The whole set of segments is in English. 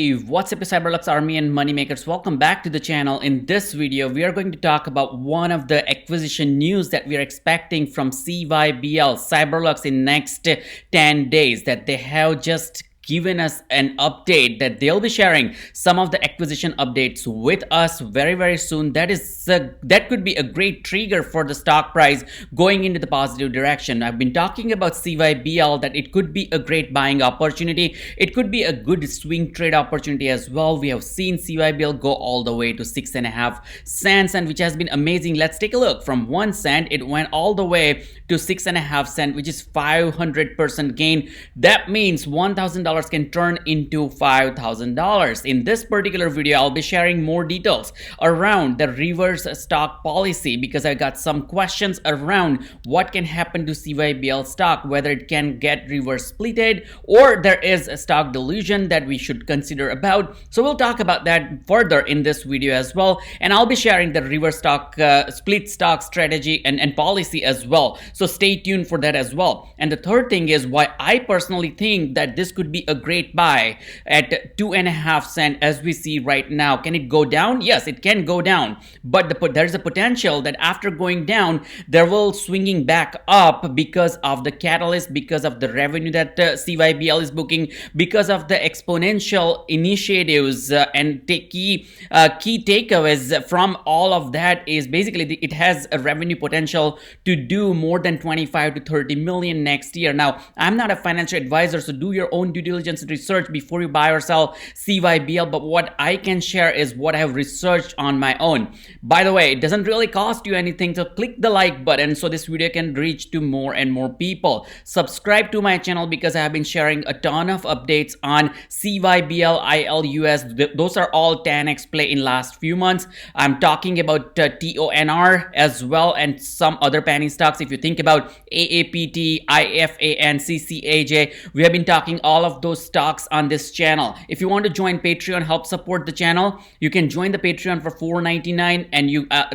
What's up, CyberLux Army and Moneymakers? Welcome back to the channel. In this video, we are going to talk about one of the acquisition news that we are expecting from CYBL, CYBERLUX, in next 10 days, that they have just given us an update that they'll be sharing some of the acquisition updates with us very soon. That could be a great trigger for the stock price going into the positive direction. I've been talking about CYBL, that it could be a great buying opportunity. It could be a good swing trade opportunity as well. We have seen CYBL go all the way to 6.5 cents, and which has been amazing. Let's take a look. From 1 cent, it went all the way to 6.5 cents, which is 500% gain. That means $1,000 can turn into $5,000. In this particular video, I'll be sharing more details around the reverse stock policy, because I got some questions around what can happen to CYBL stock, whether it can get reverse splitted or there is a stock dilution that we should consider about. So we'll talk about that further in this video as well, and I'll be sharing the reverse stock split stock strategy and policy as well. So stay tuned for that as well. And the third thing is why I personally think that this could be a great buy at 2.5 cents as we see right now. Can it go down? Yes, it can go down, but there's a potential that after going down, there will swinging back up because of the catalyst, because of the revenue that CYBL is booking, because of the exponential initiatives and key takeaways from all of that is basically it has a revenue potential to do more than 25 to 30 million next year. Now, I'm not a financial advisor, so do your own due diligence research before you buy or sell CYBL, but what I can share is what I have researched on my own. By the way, it doesn't really cost you anything, so click the like button so this video can reach to more and more people. Subscribe to my channel because I have been sharing a ton of updates on CYBL, ILUS. Those are all 10x play in last few months. I'm talking about TONR as well and some other penny stocks. If you think about AAPT, IFAN, CCAJ, we have been talking all of those stocks on this channel. If you want to join Patreon, help support the channel, you can join the Patreon for $4.99, and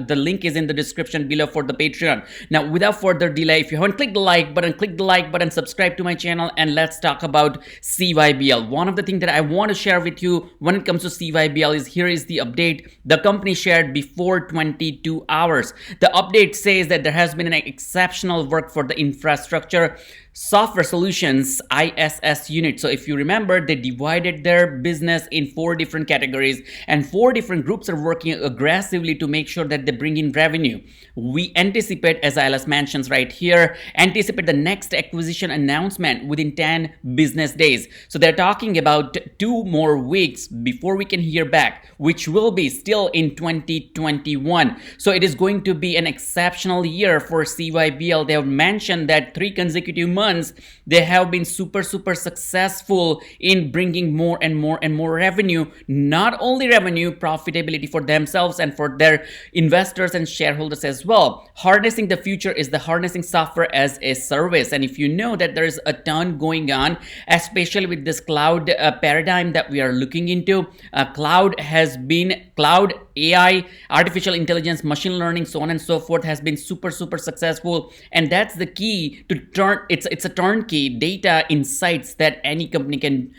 the link is in the description below for the Patreon. Now, without further delay, if you haven't clicked the like button, subscribe to my channel, and let's talk about CYBL. One of the things that I want to share with you when it comes to CYBL is here is the update the company shared before 22 hours. The update says that there has been an exceptional work for the infrastructure software solutions ISS unit. So if you remember, they divided their business in 4 different categories, and 4 different groups are working aggressively to make sure that they bring in revenue. We anticipate, as ILS mentions right here, anticipate the next acquisition announcement within 10 business days. So they're talking about 2 more weeks before we can hear back, which will be still in 2021. So it is going to be an exceptional year for CYBL. They have mentioned that 3 consecutive months they have been super successful in bringing more and more revenue. Not only revenue, profitability for themselves and for their investors and shareholders as well. Harnessing the future is the harnessing software as a service, and if you know that there is a ton going on, especially with this cloud paradigm that we are looking into. Cloud AI, artificial intelligence, machine learning, so on and so forth, has been super successful, and that's the key to turn. It's a turnkey data insights that any company can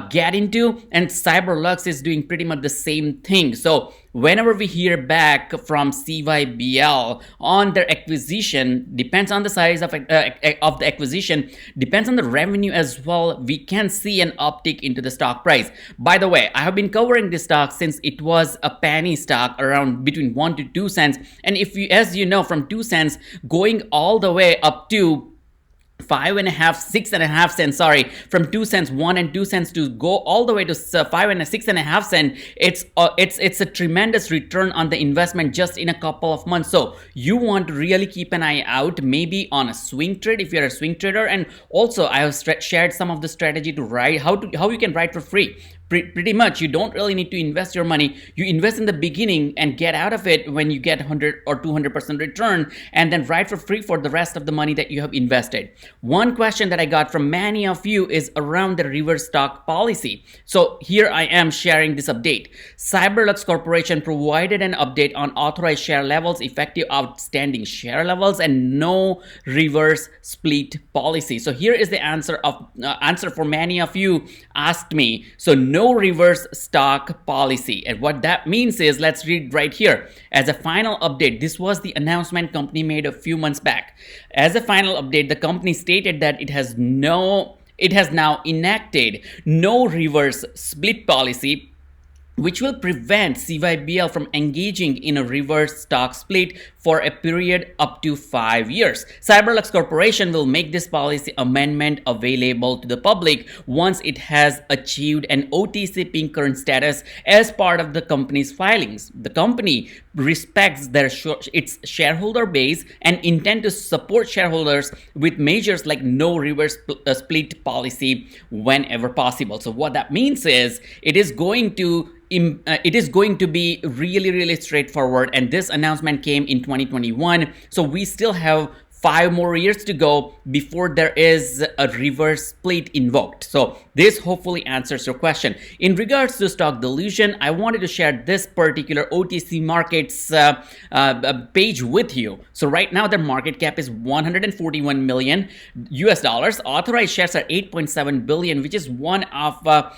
get into, and CyberLux is doing pretty much the same thing. So whenever we hear back from CYBL on their acquisition, depends on the size of the acquisition, depends on the revenue as well, we can see an uptick into the stock price. By the way, I have been covering this stock since it was a penny stock around between 1 to 2 cents, and if you, as you know, from 2 cents going all the way up to 6.5 cents, sorry, from 2 cents, 1 and 2 cents to go all the way to 6.5 cents, it's a tremendous return on the investment just in a couple of months. So you want to really keep an eye out, maybe on a swing trade if you're a swing trader. And also I have shared some of the strategy to ride, how you can ride for free. Pretty much, you don't really need to invest your money. You invest in the beginning and get out of it when you get 100 or 200% return, and then ride for free for the rest of the money that you have invested. One question that I got from many of you is around the reverse stock policy. So here I am sharing this update. CyberLux Corporation provided an update on authorized share levels, effective outstanding share levels, and no reverse split policy. So here is the answer for many of you asked me. So no no reverse stock policy. And what that means is, let's read right here. As a final update, this was the announcement company made a few months back. As a final update, the company stated that it has now enacted no reverse split policy, which will prevent CYBL from engaging in a reverse stock split for a period up to 5 years. CyberLux Corporation will make this policy amendment available to the public once it has achieved an OTC Pink Current status as part of the company's filings. The company respects its shareholder base and intend to support shareholders with measures like no reverse split policy whenever possible. So what that means is it is going to be really straightforward, and this announcement came in 2021, so we still have 5 more years to go before there is a reverse split invoked. So this hopefully answers your question. In regards to stock dilution, I wanted to share this particular OTC markets page with you. So right now their market cap is $141 million US dollars. Authorized shares are 8.7 billion, which is one of the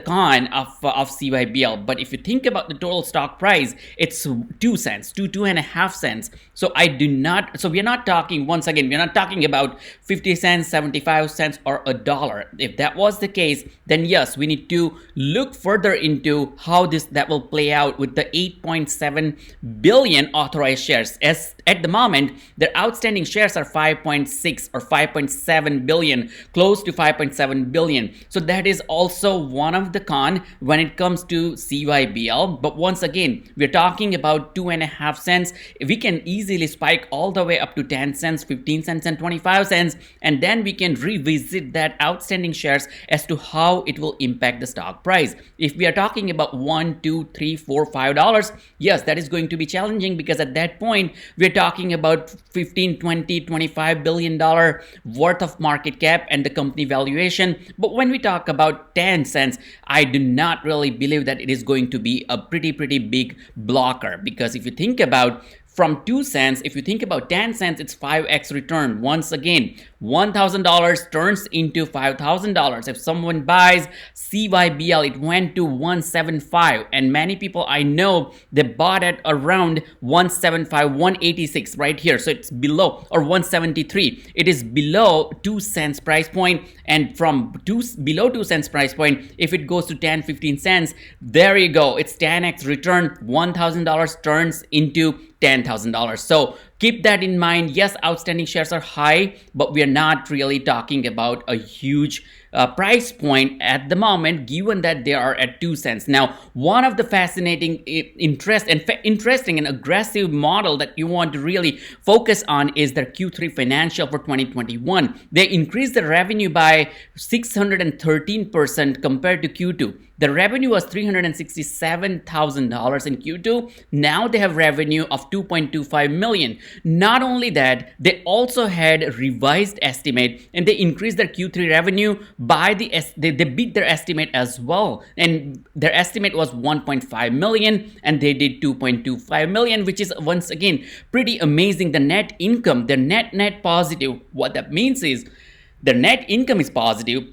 con of CYBL. But if you think about the total stock price, it's 2 cents to 2.5 cents. So we are not talking, once again, we're not talking about 50 cents, 75 cents, or $1. If that was the case, then yes, we need to look further into how that will play out with the 8.7 billion authorized shares. As at the moment, their outstanding shares are 5.6 or 5.7 billion, close to 5.7 billion. So that is also one of the con when it comes to CYBL. But once again, we're talking about 2.5 cents. We can easily spike all the way up to 10 cents, 15 cents, and 25 cents, and then we can revisit that outstanding shares as to how it will impact the stock price. If we are talking about $1, $2, $3, $4, $5, yes, that is going to be challenging, because at that point we're talking about 15, 20, 25 billion dollar worth of market cap and the company valuation. But when we talk about 10 cents, I do not really believe that it is going to be a pretty big blocker, because if you think about from 2 cents, if you think about 10 cents, it's 5x return. Once again, $1,000 turns into $5,000. If someone buys CYBL, it went to 175, and many people I know, they bought at around 175, 186 right here. So it's below, or 173. It is below 2 cents price point, and from below 2 cents price point, if it goes to 10, 15 cents, there you go. It's 10x return. $1,000 turns into $10,000. So keep that in mind. Yes, outstanding shares are high, but we are not really talking about a huge price point at the moment, given that they are at 2 cents. Now, one of the fascinating, interesting and aggressive model that you want to really focus on is their Q3 financial for 2021. They increased the revenue by 613% compared to Q2. The revenue was $367,000 in Q2. Now they have revenue of $2.25 million. Not only that, they also had a revised estimate, and they increased their Q3 revenue by they beat their estimate as well. And their estimate was 1.5 million, and they did 2.25 million, which is once again pretty amazing. The net income, their net positive. What that means is their net income is positive.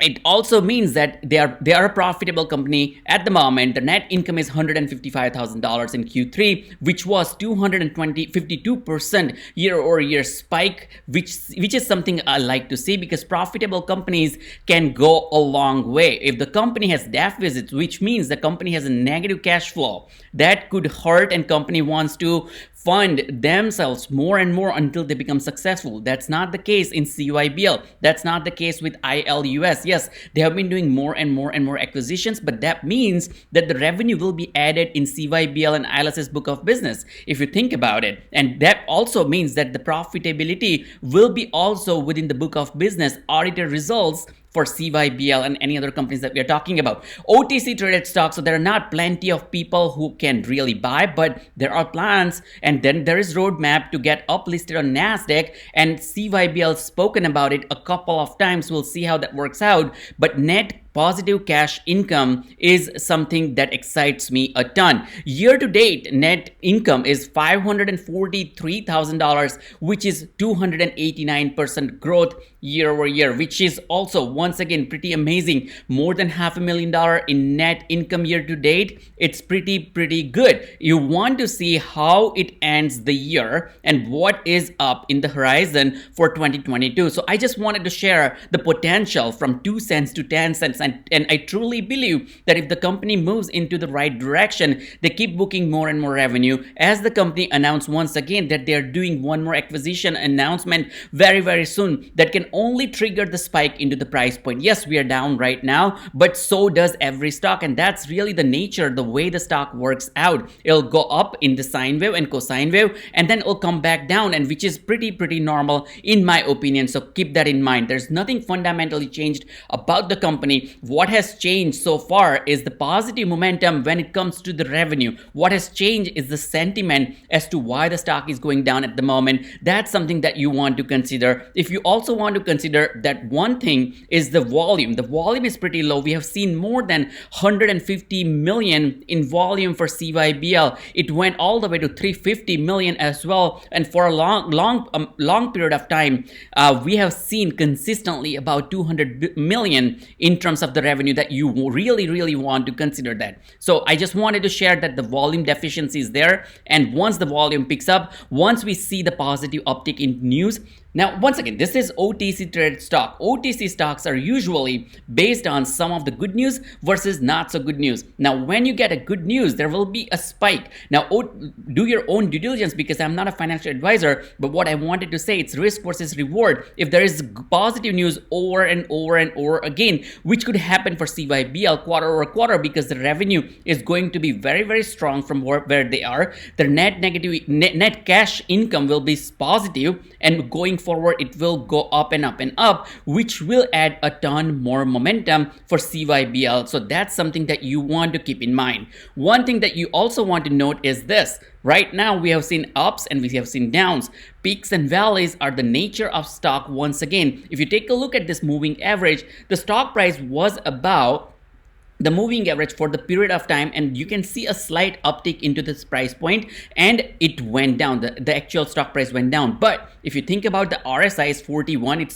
It also means that they are a profitable company at the moment. The net income is $155,000 in Q3, which was 52% year-over-year spike, which is something I like to see, because profitable companies can go a long way. If the company has deficits, which means the company has a negative cash flow, that could hurt, and company wants to fund themselves more and more until they become successful. That's not the case in CYBL. That's not the case with ILUS. Yes, they have been doing more and more acquisitions, but that means that the revenue will be added in CYBL and ILUS's book of business, if you think about it. And that also means that the profitability will be also within the book of business audited results for CYBL and any other companies that we are talking about. OTC traded stocks, so there are not plenty of people who can really buy, but there are plans, and then there is roadmap to get uplisted on NASDAQ, and CYBL spoken about it a couple of times. We'll see how that works out, but net positive cash income is something that excites me a ton. Year to date, net income is $543,000, which is 289% growth year over year, which is also once again pretty amazing. More than $500,000 in net income year to date. It's pretty good. You want to see how it ends the year and what is up in the horizon for 2022. So I just wanted to share the potential from 2 cents to 10 cents, and I truly believe that if the company moves into the right direction, they keep booking more and more revenue. As the company announced once again that they are doing one more acquisition announcement very soon, that can only trigger the spike into the price point. Yes, we are down right now, but so does every stock, and that's really the nature, the way the stock works out. It'll go up in the sine wave and cosine wave, and then it'll come back down, and which is pretty normal in my opinion. So keep that in mind. There's nothing fundamentally changed about the company. What has changed so far is the positive momentum when it comes to the revenue. What has changed is the sentiment as to why the stock is going down at the moment. That's something that you want to consider. If you also want to consider that one thing is the volume. The volume is pretty low. We have seen more than 150 million in volume for CYBL. It went all the way to 350 million as well, and for a long period of time, we have seen consistently about 200 million in terms of the revenue that you really want to consider that. So I just wanted to share that the volume deficiency is there, and once the volume picks up, once we see the positive uptick in news. Now, once again, this is OTC traded stock. OTC stocks are usually based on some of the good news versus not so good news. Now, when you get a good news, there will be a spike. Now, do your own due diligence, because I'm not a financial advisor, but what I wanted to say, it's risk versus reward. If there is positive news over and over again, which could happen for CYBL quarter over quarter, because the revenue is going to be very strong from where they are. The net cash income will be positive, and going forward it will go up and up, which will add a ton more momentum for CYBL. So that's something that you want to keep in mind. One thing that you also want to note is this. Right now we have seen ups and we have seen downs. Peaks and valleys are the nature of stock once again. If you take a look at this moving average, the stock price was about the moving average for the period of time, and you can see a slight uptick into this price point, and it went down. The actual stock price went down. But if you think about the RSI is 41, it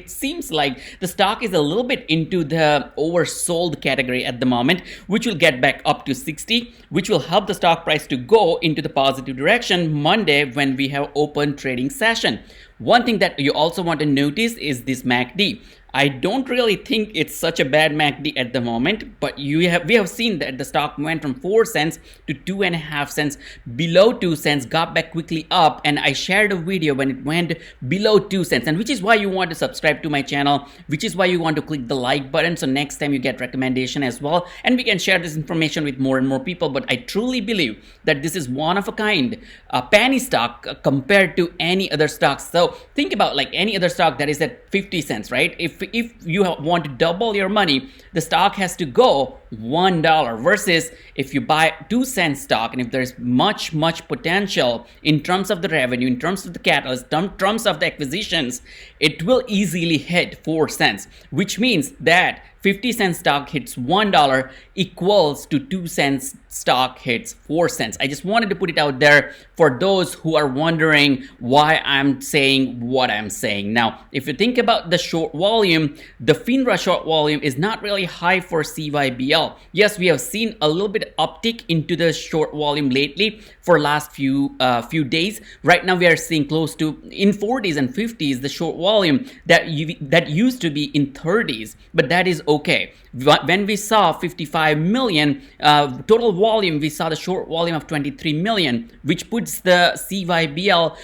seems like the stock is a little bit into the oversold category at the moment, which will get back up to 60, which will help the stock price to go into the positive direction Monday when we have open trading session. One thing that you also want to notice is this MACD. I don't really think it's such a bad MACD at the moment, but we have seen that the stock went from 4 cents to 2.5 cents, below 2 cents, got back quickly up, and I shared a video when it went below 2 cents, and which is why you want to subscribe to my channel, which is why you want to click the like button, so next time you get recommendation as well, and we can share this information with more and more people. But I truly believe that this is one of a kind, a penny stock compared to any other stocks. So think about like any other stock that is at 50 cents, right? If you want to double your money, the stock has to go $1, versus if you buy 2 cent stock, and if there's much potential in terms of the revenue, in terms of the catalyst, in terms of the acquisitions, it will easily hit 4 cents, which means that 50 cent stock hits $1 equals to 2 cents stock hits 4 cents. I just wanted to put it out there for those who are wondering why I'm saying what I'm saying. Now, if you think about the short volume, the FINRA short volume is not really high for CYBL. Yes, we have seen a little bit uptick into the short volume lately for last few days. Right now we are seeing close to in 40s and 50s the short volume that used to be in 30s, but that is okay. When we saw 55 million total volume, we saw the short volume of 23 million, which puts the CYBL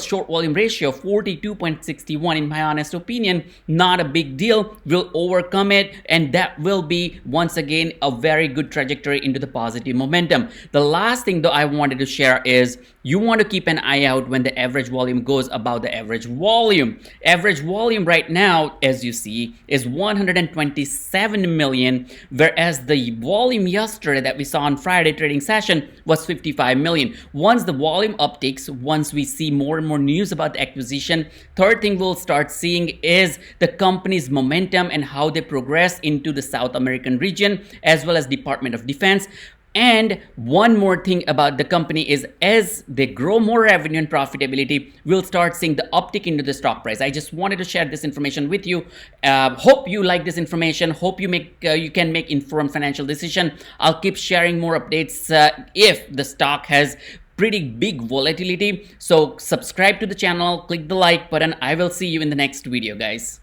short volume ratio 42.61. In my honest opinion, not a big deal. We'll overcome it, and that will be once again a very good trajectory into the positive momentum. The last thing though I wanted to share is you want to keep an eye out when the average volume goes above the average volume. Average volume right now, as you see, is 127 million, whereas the volume yesterday that we saw on Friday trading session was 55 million. Once the volume upticks, once we see more and more news about the acquisition, third thing we'll start seeing is the company's momentum and how they progress into the South American region as well as Department of Defense. And one more thing about the company is as they grow more revenue and profitability, we'll start seeing the uptick into the stock price. I just wanted to share this information with you. Hope you like this information. Hope you can make informed financial decision. I'll keep sharing more updates if the stock has pretty big volatility. So subscribe to the channel, click the like button. I will see you in the next video, guys.